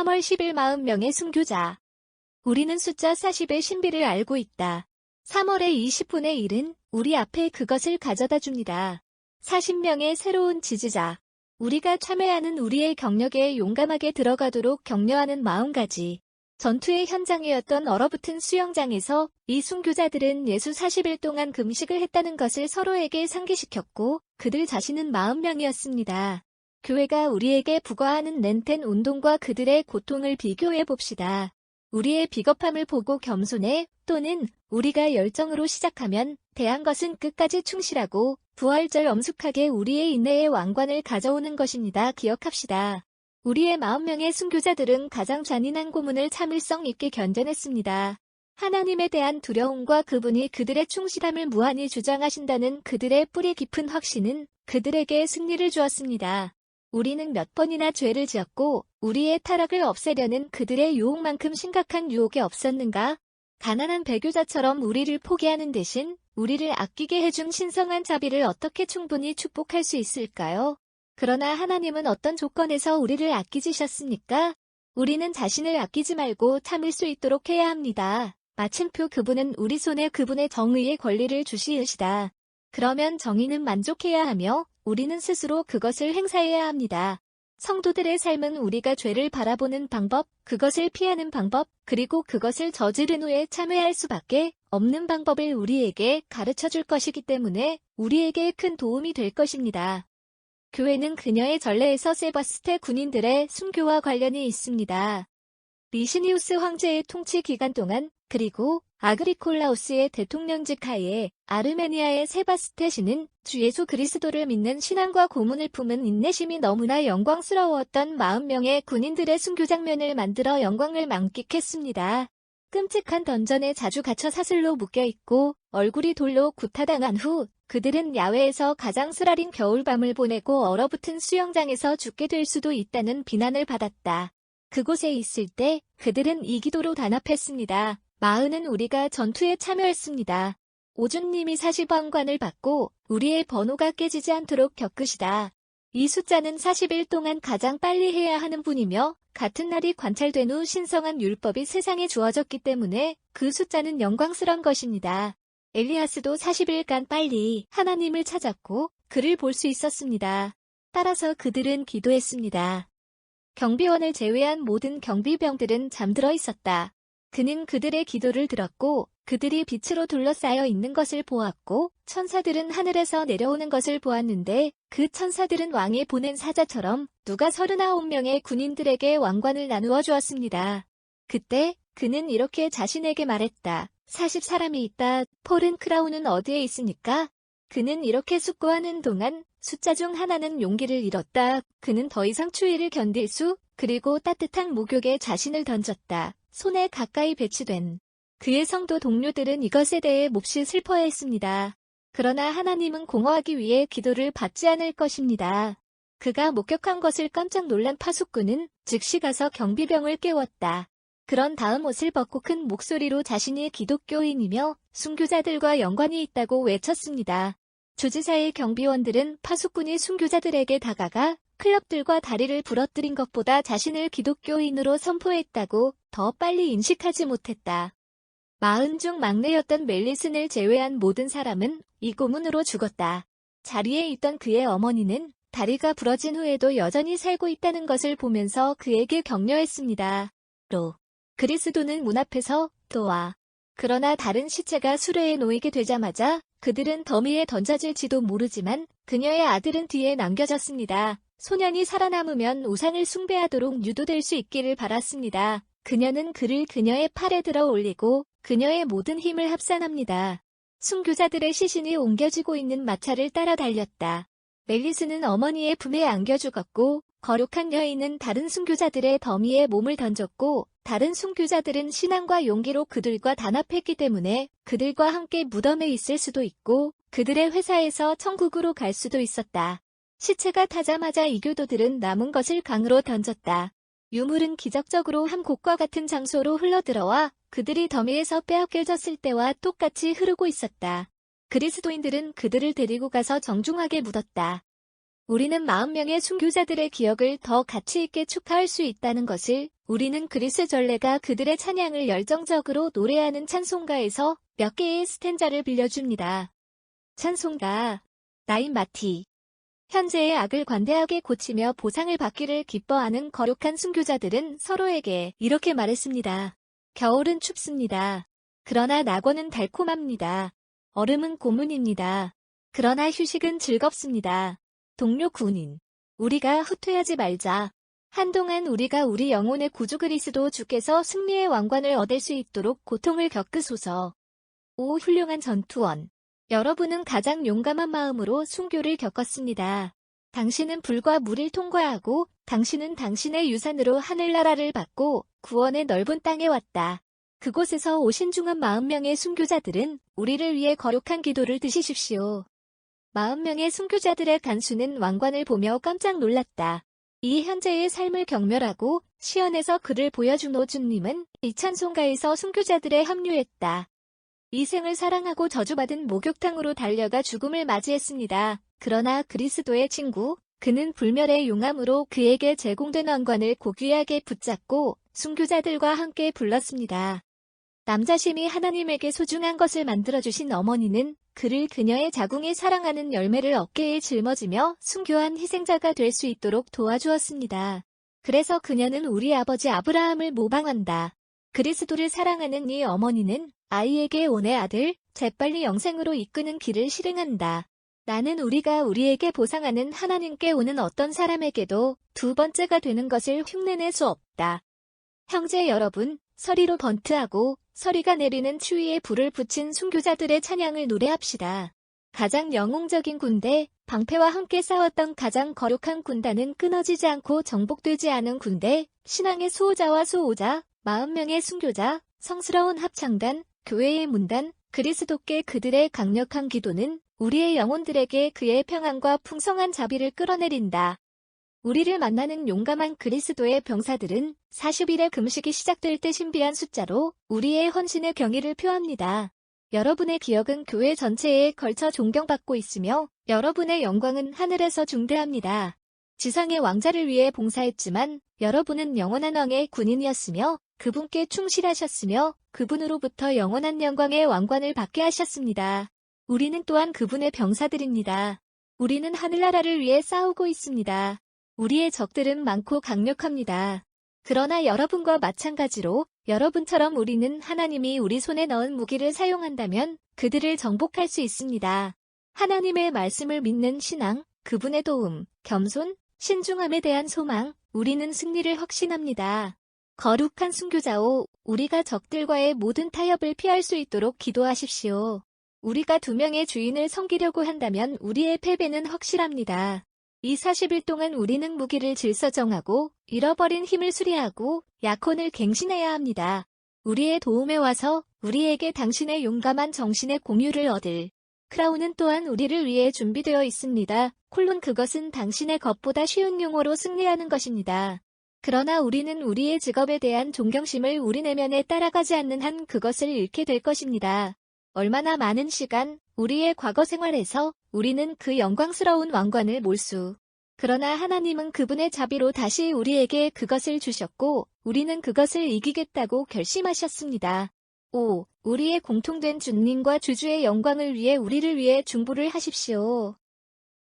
3월 10일 40명의 순교자. 우리는 숫자 40의 신비를 알고 있다. 3월의 20분의 1은 우리 앞에 그것을 가져다 줍니다. 40명의 새로운 지지자. 우리가 참여하는 우리의 경력에 용감하게 들어가도록 격려하는 마음가짐. 전투의 현장이었던 얼어붙은 수영장에서 이 순교자들은 예수 40일 동안 금식을 했다는 것을 서로에게 상기시켰고 그들 자신은 40명이었습니다. 교회가 우리에게 부과하는 렌텐 운동과 그들의 고통을 비교해 봅시다. 우리의 비겁함을 보고 겸손해 또는 우리가 열정으로 시작하면 대한 것은 끝까지 충실하고 부활절 엄숙하게 우리의 인내의 왕관을 가져오는 것입니다. 기억합시다. 우리의 40명의 순교자들은 가장 잔인한 고문을 참을성 있게 견뎌냈습니다. 하나님에 대한 두려움과 그분이 그들의 충실함을 무한히 주장하신다는 그들의 뿌리 깊은 확신은 그들에게 승리를 주었습니다. 우리는 몇 번이나 죄를 지었고 우리의 타락을 없애려는 그들의 유혹만큼 심각한 유혹이 없었는가? 가난한 배교자처럼 우리를 포기하는 대신 우리를 아끼게 해준 신성한 자비를 어떻게 충분히 축복할 수 있을까요? 그러나 하나님은 어떤 조건에서 우리를 아끼시셨습니까? 우리는 자신을 아끼지 말고 참을 수 있도록 해야 합니다. 마침표 그분은 우리 손에 그분의 정의의 권리를 주시으시다. 그러면 정의는 만족해야 하며 우리는 스스로 그것을 행사해야 합니다. 성도들의 삶은 우리가 죄를 바라보는 방법, 그것을 피하는 방법, 그리고 그것을 저지른 후에 참회할 수밖에 없는 방법을 우리에게 가르쳐 줄 것이기 때문에 우리에게 큰 도움이 될 것입니다. 교회는 그녀의 전례에서 세바스테 군인들의 순교와 관련이 있습니다. 리시니우스 황제의 통치 기간 동안 그리고 아그리콜라우스의 대통령직 하에 아르메니아의 세바스테 씨는 주 예수 그리스도를 믿는 신앙과 고문을 품은 인내심이 너무나 영광스러웠던 40명의 군인들의 순교 장면을 만들어 영광을 만끽했습니다. 끔찍한 던전에 자주 갇혀 사슬로 묶여있고 얼굴이 돌로 구타당한 후 그들은 야외에서 가장 쓰라린 겨울밤을 보내고 얼어붙은 수영장에서 죽게 될 수도 있다는 비난을 받았다. 그곳에 있을 때 그들은 이 기도로 단합했습니다. 40은 우리가 전투에 참여했습니다. 오준님이 40왕관을 받고 우리의 번호가 깨지지 않도록 겪으시다. 이 숫자는 40일 동안 가장 빨리 해야 하는 분이며 같은 날이 관찰된 후 신성한 율법이 세상에 주어졌기 때문에 그 숫자는 영광스러운 것입니다. 엘리야스도 40일간 빨리 하나님을 찾았고 그를 볼 수 있었습니다. 따라서 그들은 기도했습니다. 경비원을 제외한 모든 경비병들은 잠들어 있었다. 그는 그들의 기도를 들었고 그들이 빛으로 둘러싸여 있는 것을 보았고 천사들은 하늘에서 내려오는 것을 보았는데 그 천사들은 왕이 보낸 사자처럼 누가 39명의 군인들에게 왕관을 나누어 주었습니다. 그때 그는 이렇게 자신에게 말했다. 40사람이 있다. 폴은 크라운은 어디에 있습니까? 그는 이렇게 숙고하는 동안 숫자 중 하나는 용기를 잃었다. 그는 더 이상 추위를 견딜 수 그리고 따뜻한 목욕에 자신을 던졌다. 손에 가까이 배치된 그의 성도 동료들은 이것에 대해 몹시 슬퍼했습니다. 그러나 하나님은 공허하기 위해 기도를 받지 않을 것입니다. 그가 목격한 것을 깜짝 놀란 파수꾼은 즉시 가서 경비병을 깨웠다. 그런 다음 옷을 벗고 큰 목소리로 자신이 기독교인이며 순교자들과 연관이 있다고 외쳤습니다. 주지사의 경비원들은 파수꾼이 순교자들에게 다가가 클럽들과 다리를 부러뜨린 것보다 자신을 기독교인으로 선포했다고 더 빨리 인식하지 못했다. 40 중 막내였던 멜리슨을 제외한 모든 사람은 이 고문으로 죽었다. 자리에 있던 그의 어머니는 다리가 부러진 후에도 여전히 살고 있다는 것을 보면서 그에게 격려했습니다. 그리스도는 문 앞에서 또와 그러나 다른 시체가 수레에 놓이게 되자마자 그들은 더미에 던져질지도 모르지만 그녀의 아들은 뒤에 남겨졌습니다. 소년이 살아남으면 우상을 숭배하도록 유도될 수 있기를 바랐습니다. 그녀는 그를 그녀의 팔에 들어 올리고 그녀의 모든 힘을 합산합니다. 순교자들의 시신이 옮겨지고 있는 마차를 따라 달렸다. 멜리스는 어머니의 품에 안겨 죽었고 거룩한 여인은 다른 순교자들의 더미에 몸을 던졌고 다른 순교자들은 신앙과 용기로 그들과 단합했기 때문에 그들과 함께 무덤에 있을 수도 있고 그들의 회사에서 천국으로 갈 수도 있었다. 시체가 타자마자 이교도들은 남은 것을 강으로 던졌다. 유물은 기적적으로 한 곳과 같은 장소로 흘러들어와 그들이 더미에서 빼앗겨졌을 때와 똑같이 흐르고 있었다. 그리스도인들은 그들을 데리고 가서 정중하게 묻었다. 우리는 40명의 순교자들의 기억을 더 가치 있게 축하할 수 있다는 것을 우리는 그리스 전례가 그들의 찬양을 열정적으로 노래하는 찬송가에서 몇 개의 스탠자를 빌려줍니다. 찬송가 나인 마티. 현재의 악을 관대하게 고치며 보상을 받기를 기뻐하는 거룩한 순교자들은 서로에게 이렇게 말했습니다. 겨울은 춥습니다. 그러나 낙원은 달콤합니다. 얼음은 고문입니다. 그러나 휴식은 즐겁습니다. 동료 군인. 우리가 후퇴하지 말자. 한동안 우리가 우리 영혼의 구주 그리스도 주께서 승리의 왕관을 얻을 수 있도록 고통을 겪으소서. 오 훌륭한 전투원. 여러분은 가장 용감한 마음으로 순교를 겪었습니다. 당신은 불과 물을 통과하고 당신은 당신의 유산으로 하늘나라를 받고 구원의 넓은 땅에 왔다. 그곳에서 오신 중 한 40명의 순교자들은 우리를 위해 거룩한 기도를 드시십시오. 40명의 순교자들의 간수는 왕관을 보며 깜짝 놀랐다. 이 현재의 삶을 경멸하고 시연에서 그를 보여준 오주님은 이 찬송가에서 순교자들에 합류했다. 이 생을 사랑하고 저주받은 목욕탕으로 달려가 죽음을 맞이했습니다. 그러나 그리스도의 친구, 그는 불멸의 용암으로 그에게 제공된 왕관을 고귀하게 붙잡고 순교자들과 함께 불렀습니다. 남자심이 하나님에게 소중한 것을 만들어주신 어머니는 그를 그녀의 자궁에 사랑하는 열매를 어깨에 짊어지며 순교한 희생자가 될 수 있도록 도와주었습니다. 그래서 그녀는 우리 아버지 아브라함을 모방한다. 그리스도를 사랑하는 이 어머니는 아이에게 오네 아들, 재빨리 영생으로 이끄는 길을 실행한다. 나는 우리가 우리에게 보상하는 하나님께 오는 어떤 사람에게도 두 번째가 되는 것을 흉내낼 수 없다. 형제 여러분, 서리로 번트하고 서리가 내리는 추위에 불을 붙인 순교자들의 찬양을 노래합시다. 가장 영웅적인 군대, 방패와 함께 싸웠던 가장 거룩한 군단은 끊어지지 않고 정복되지 않은 군대, 신앙의 수호자와 수호자, 40명의 순교자, 성스러운 합창단, 교회의 문단, 그리스도께 그들의 강력한 기도는 우리의 영혼들에게 그의 평안과 풍성한 자비를 끌어내린다. 우리를 만나는 용감한 그리스도의 병사들은 40일의 금식이 시작될 때 신비한 숫자로 우리의 헌신의 경의를 표합니다. 여러분의 기억은 교회 전체에 걸쳐 존경받고 있으며 여러분의 영광은 하늘에서 중대합니다. 지상의 왕자를 위해 봉사했지만 여러분은 영원한 왕의 군인이었으며 그분께 충실하셨으며 그분으로부터 영원한 영광의 왕관을 받게 하셨습니다. 우리는 또한 그분의 병사들입니다. 우리는 하늘나라를 위해 싸우고 있습니다. 우리의 적들은 많고 강력합니다. 그러나 여러분과 마찬가지로 여러분처럼 우리는 하나님이 우리 손에 넣은 무기를 사용한다면 그들을 정복할 수 있습니다. 하나님의 말씀을 믿는 신앙, 그분의 도움, 겸손, 신중함에 대한 소망, 우리는 승리를 확신합니다. 거룩한 순교자오, 우리가 적들과의 모든 타협을 피할 수 있도록 기도하십시오. 우리가 2명의 주인을 섬기려고 한다면 우리의 패배는 확실합니다. 이 40일 동안 우리는 무기를 질서정하고 잃어버린 힘을 수리하고 약혼을 갱신해야 합니다. 우리의 도움에 와서 우리에게 당신의 용감한 정신의 공유를 얻을 크라운은 또한 우리를 위해 준비되어 있습니다. 콜론 그것은 당신의 것보다 쉬운 용어로 승리하는 것입니다. 그러나 우리는 우리의 직업에 대한 존경심을 우리 내면에 따라가지 않는 한 그것을 잃게 될 것입니다. 얼마나 많은 시간, 우리의 과거 생활에서 우리는 그 영광스러운 왕관을 몰수. 그러나 하나님은 그분의 자비로 다시 우리에게 그것을 주셨고 우리는 그것을 이기겠다고 결심하셨습니다. 오, 우리의 공통된 주님과 주주의 영광을 위해 우리를 위해 중보를 하십시오.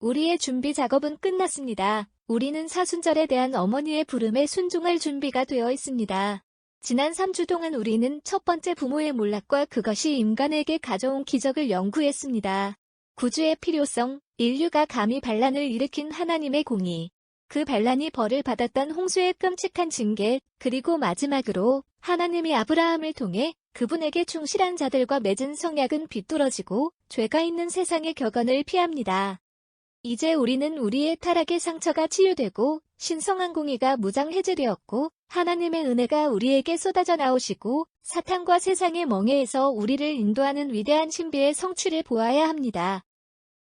우리의 준비 작업은 끝났습니다. 우리는 사순절에 대한 어머니의 부름에 순종할 준비가 되어 있습니다. 지난 3주 동안 우리는 첫 번째 부모의 몰락과 그것이 인간에게 가져온 기적을 연구했습니다. 구주의 필요성, 인류가 감히 반란을 일으킨 하나님의 공의, 그 반란이 벌을 받았던 홍수의 끔찍한 징계, 그리고 마지막으로 하나님이 아브라함을 통해 그분에게 충실한 자들과 맺은 성약은 비뚤어지고 죄가 있는 세상의 격언을 피합니다. 이제 우리는 우리의 타락의 상처가 치유되고 신성한 공의가 무장해제되었고 하나님의 은혜가 우리에게 쏟아져 나오시고 사탄과 세상의 멍에에서 우리를 인도하는 위대한 신비의 성취를 보아야 합니다.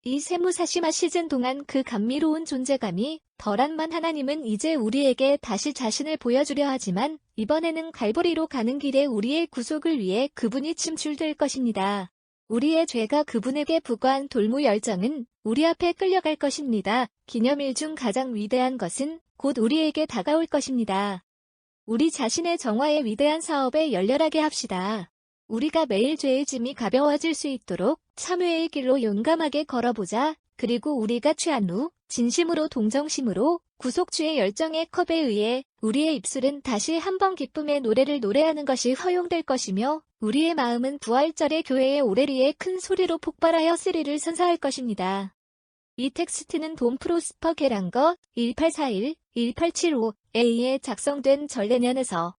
이 세무사시마 시즌 동안 그 감미로운 존재감이 덜한만 하나님은 이제 우리에게 다시 자신을 보여주려 하지만 이번에는 갈보리로 가는 길에 우리의 구속을 위해 그분이 침출될 것입니다. 우리의 죄가 그분에게 부과한 돌무 열정은 우리 앞에 끌려갈 것입니다. 기념일 중 가장 위대한 것은 곧 우리에게 다가올 것입니다. 우리 자신의 정화의 위대한 사업에 열렬하게 합시다. 우리가 매일 죄의 짐이 가벼워질 수 있도록 참회의 길로 용감하게 걸어보자. 그리고 우리가 취한 후 진심으로 동정심으로 구속주의 열정의 컵에 의해 우리의 입술은 다시 한번 기쁨의 노래를 노래하는 것이 허용될 것이며 우리의 마음은 부활절의 교회의 오레리에 큰 소리로 폭발하여 스리를 선사할 것입니다. 이 텍스트는 돈 프로스퍼 게랑거 1841-1875에 의해 작성된 전래년에서